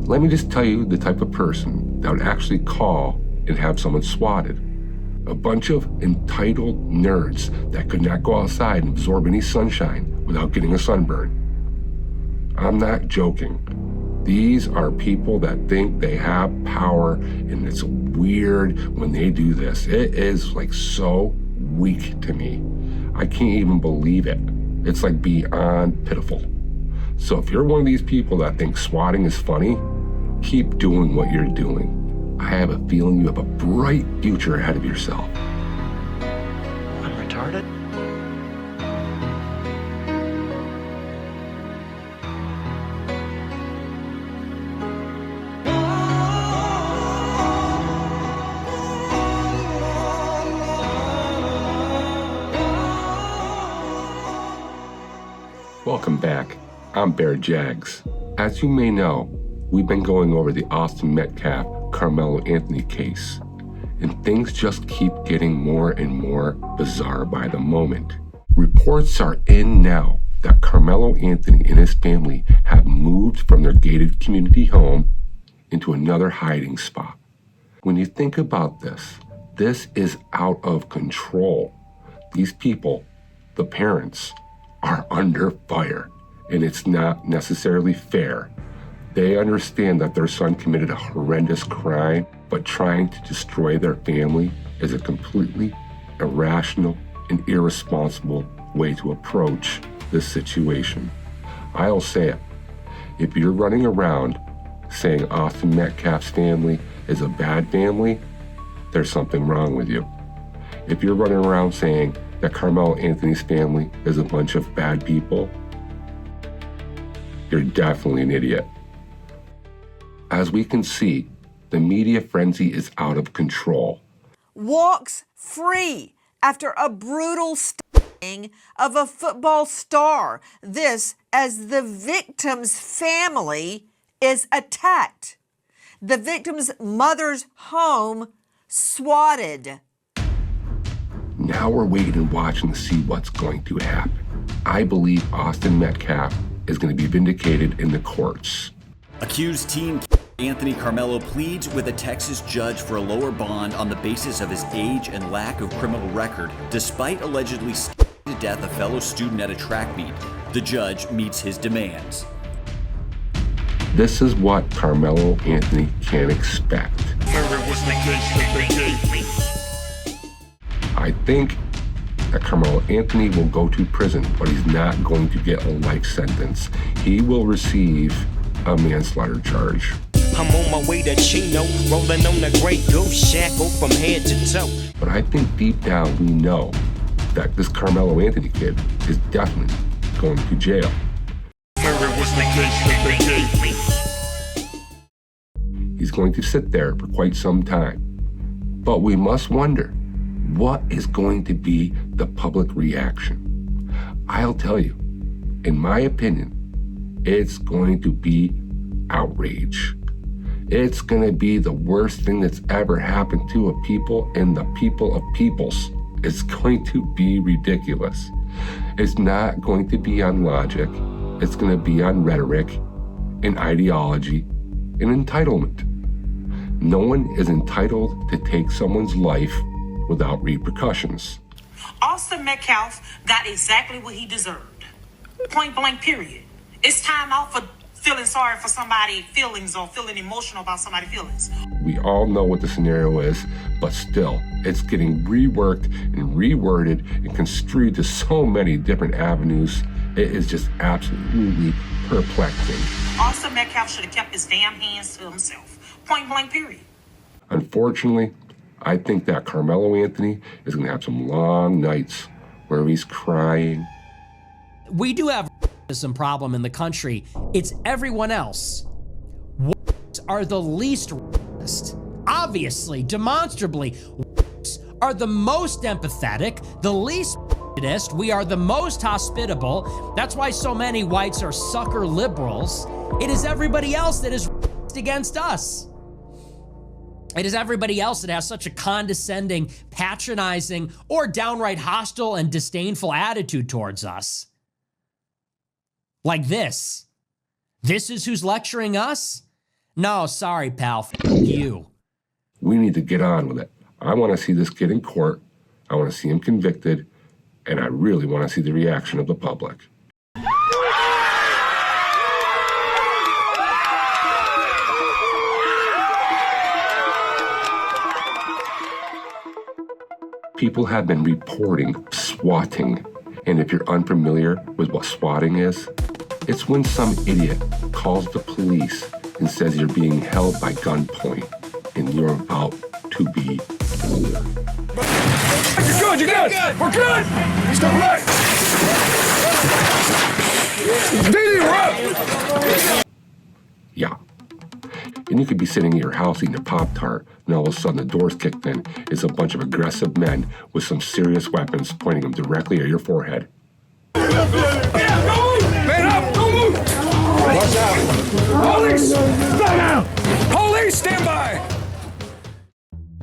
Let me just tell you the type of person that would actually call and have someone swatted. A bunch of entitled nerds that could not go outside and absorb any sunshine without getting a sunburn. I'm not joking. These are people that think they have power, and it's weird when they do this. It is like so weak to me. I can't even believe it. It's like beyond pitiful. So if you're one of these people that think swatting is funny, keep doing what you're doing. I have a feeling you have a bright future ahead of yourself. I'm retarded? Welcome back. I'm Bear Jags. As you may know, we've been going over the Austin Metcalf, Karmelo Anthony case, and things just keep getting more and more bizarre by the moment. Reports are in now that Karmelo Anthony and his family have moved from their gated community home into another hiding spot. When you think about this, this is out of control. These people, the parents, are under fire, and it's not necessarily fair. They understand that their son committed a horrendous crime, but trying to destroy their family is a completely irrational and irresponsible way to approach this situation. I'll say it. If you're running around saying Austin Metcalf's family is a bad family, there's something wrong with you. If you're running around saying that Karmelo Anthony's family is a bunch of bad people, you're definitely an idiot. As we can see, the media frenzy is out of control. Walks free after a brutal stunning of a football star. This as the victim's family is attacked. The victim's mother's home swatted. Now we're waiting and watching to see what's going to happen. I believe Austin Metcalf is going to be vindicated in the courts. Accused teen Anthony Karmelo pleads with a Texas judge for a lower bond on the basis of his age and lack of criminal record, despite allegedly stabbing to death a fellow student at a track meet. The judge meets his demands. This is what Karmelo Anthony can expect. I think that Karmelo Anthony will go to prison, but he's not going to get a life sentence. He will receive a manslaughter charge. I'm on my way to Chino, rolling on the great goose shackle from head to toe. But I think deep down we know that this Karmelo Anthony kid is definitely going to jail. He's going to sit there for quite some time. But we must wonder, what is going to be the public reaction? I'll tell you, in my opinion, it's going to be outrage. It's going to be the worst thing that's ever happened to a people and the people of peoples. It's going to be ridiculous. It's not going to be on logic. It's going to be on rhetoric and ideology and entitlement. No one is entitled to take someone's life without repercussions. Austin Metcalf got exactly what he deserved. Point blank, period. It's time out for feeling sorry for somebody's feelings or feeling emotional about somebody's feelings. We all know what the scenario is, but still, it's getting reworked and reworded and construed to so many different avenues. It is just absolutely perplexing. Austin Metcalf should have kept his damn hands to himself. Point blank, period. Unfortunately, I think that Karmelo Anthony is going to have some long nights where he's crying. We do have some problem in the country. It's everyone else. Are the least racist. Obviously, demonstrably, are the most empathetic, the least racist. We are the most hospitable. That's why so many whites are sucker liberals. It is everybody else that is racist against us. It is everybody else that has such a condescending, patronizing, or downright hostile and disdainful attitude towards us. Like this. This is who's lecturing us? No, sorry, pal. F you. We need to get on with it. I want to see this kid in court. I want to see him convicted. And I really want to see the reaction of the public. People have been reporting swatting. And if you're unfamiliar with what swatting is, it's when some idiot calls the police and says you're being held by gunpoint and you're about to be killed. You're good! We're good! Step right! Didi, we're up! Yeah. And you could be sitting at your house eating a Pop-Tart, and all of a sudden the door's kicked in. It's a bunch of aggressive men with some serious weapons pointing them directly at your forehead. Yeah, go move! Man up! Go move! Watch out! Police! Stand down! Police, stand by!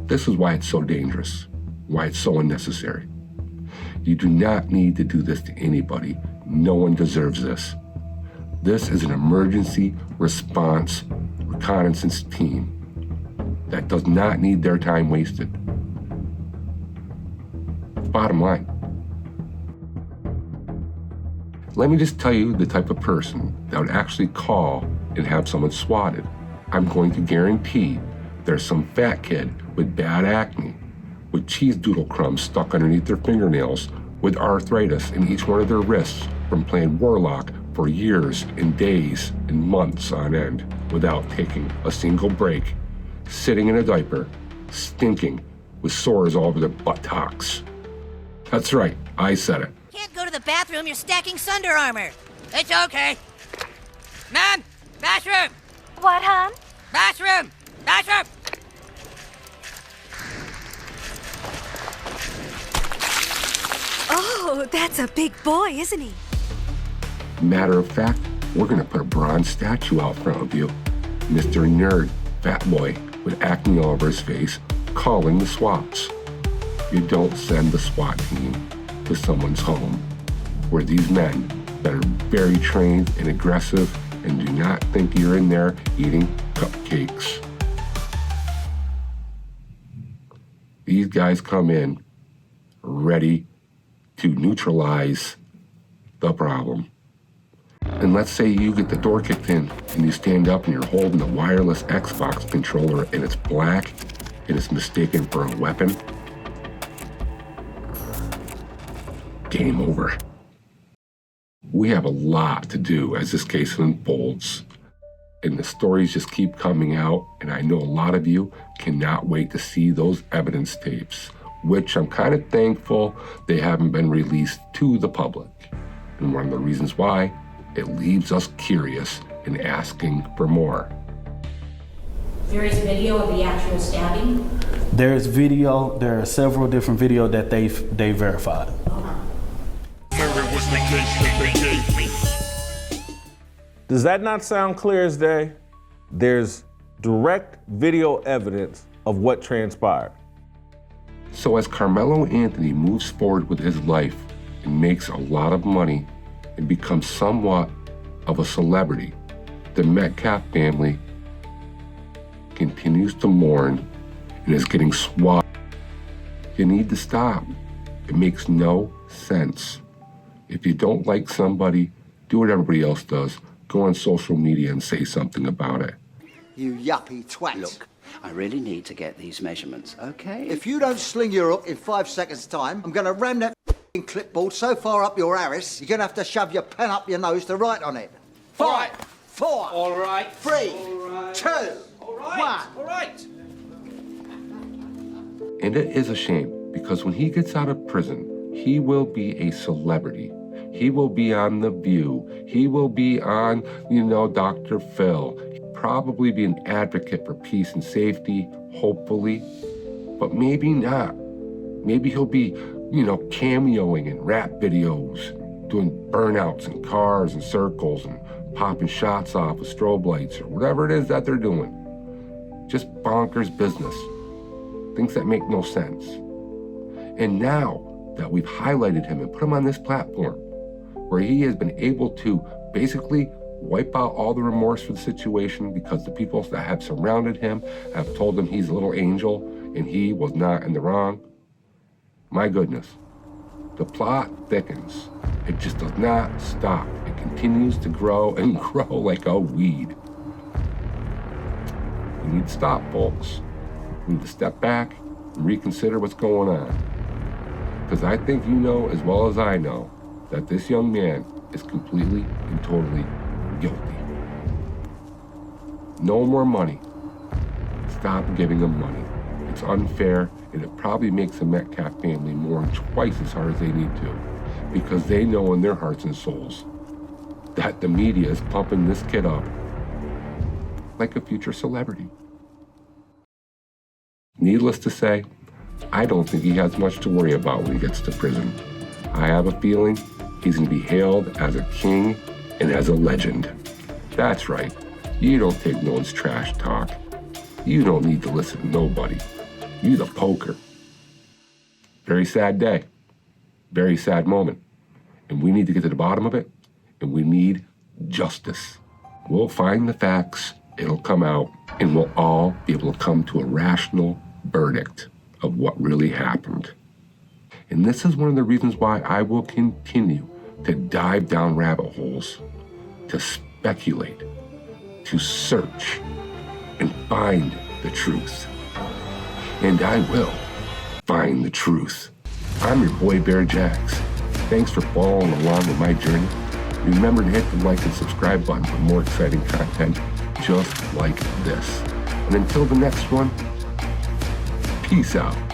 This is why it's so dangerous, why it's so unnecessary. You do not need to do this to anybody. No one deserves this. This is an emergency response reconnaissance team that does not need their time wasted. Bottom line. Let me just tell you the type of person that would actually call and have someone swatted. I'm going to guarantee there's some fat kid with bad acne, with cheese doodle crumbs stuck underneath their fingernails, with arthritis in each one of their wrists from playing Warlock for years and days and months on end without taking a single break, sitting in a diaper, stinking, with sores all over their buttocks. That's right, I said it. Can't go to the bathroom, you're stacking Sunder armor. It's okay. Mom, bathroom! What, hon? Bathroom! Bathroom! Oh, that's a big boy, isn't he? Matter of fact, we're gonna put a bronze statue out front of you. Mr. Nerd, fat boy, with acne all over his face, calling the SWATs. You don't send the SWAT team to someone's home where these men that are very trained and aggressive and do not think you're in there eating cupcakes. These guys come in ready to neutralize the problem. And let's say you get the door kicked in and you stand up and you're holding a wireless Xbox controller and it's black and it's mistaken for a weapon. Game over. We have a lot to do as this case unfolds. And the stories just keep coming out, and I know a lot of you cannot wait to see those evidence tapes, which I'm kind of thankful they haven't been released to the public. And one of the reasons why, it leaves us curious and asking for more. There is video of the actual stabbing? There are several different videos that they verified. Does that not sound clear as day? There's direct video evidence of what transpired. So as Karmelo Anthony moves forward with his life and makes a lot of money and becomes somewhat of a celebrity, the Metcalf family continues to mourn and is getting swatted. You need to stop. It makes no sense. If you don't like somebody, do what everybody else does. Go on social media and say something about it. You yuppie twat. Look, I really need to get these measurements, okay? If you don't sling your hook in 5 seconds' time, I'm going to ram that clipboard so far up your arse, you're going to have to shove your pen up your nose to write on it. 5, 4, All right. 3, All right. 2, All right. 1. All right. And it is a shame because when he gets out of prison, he will be a celebrity. He will be on The View. He will be on, Dr. Phil. He'll probably be an advocate for peace and safety, hopefully, but maybe not. Maybe he'll be, cameoing in rap videos, doing burnouts in cars and circles and popping shots off with strobe lights or whatever it is that they're doing. Just bonkers business. Things that make no sense. And now that we've highlighted him and put him on this platform where he has been able to basically wipe out all the remorse for the situation because the people that have surrounded him have told him he's a little angel and he was not in the wrong. My goodness, the plot thickens. It just does not stop. It continues to grow and grow like a weed. We need to stop, folks. We need to step back and reconsider what's going on. Because I think you know as well as I know that this young man is completely and totally guilty. No more money. Stop giving him money. It's unfair, and it probably makes the Metcalf family mourn twice as hard as they need to, because they know in their hearts and souls that the media is pumping this kid up like a future celebrity. Needless to say, I don't think he has much to worry about when he gets to prison. I have a feeling he's going to be hailed as a king and as a legend. That's right. You don't take no one's trash talk. You don't need to listen to nobody. You the poker. Very sad day. Very sad moment. And we need to get to the bottom of it, and we need justice. We'll find the facts, it'll come out, and we'll all be able to come to a rational verdict of what really happened. And this is one of the reasons why I will continue to dive down rabbit holes, to speculate, to search, and find the truth. And I will find the truth. I'm your boy Bear Jags. Thanks for following along with my journey. Remember to hit the like and subscribe button for more exciting content just like this. And until the next one, peace out.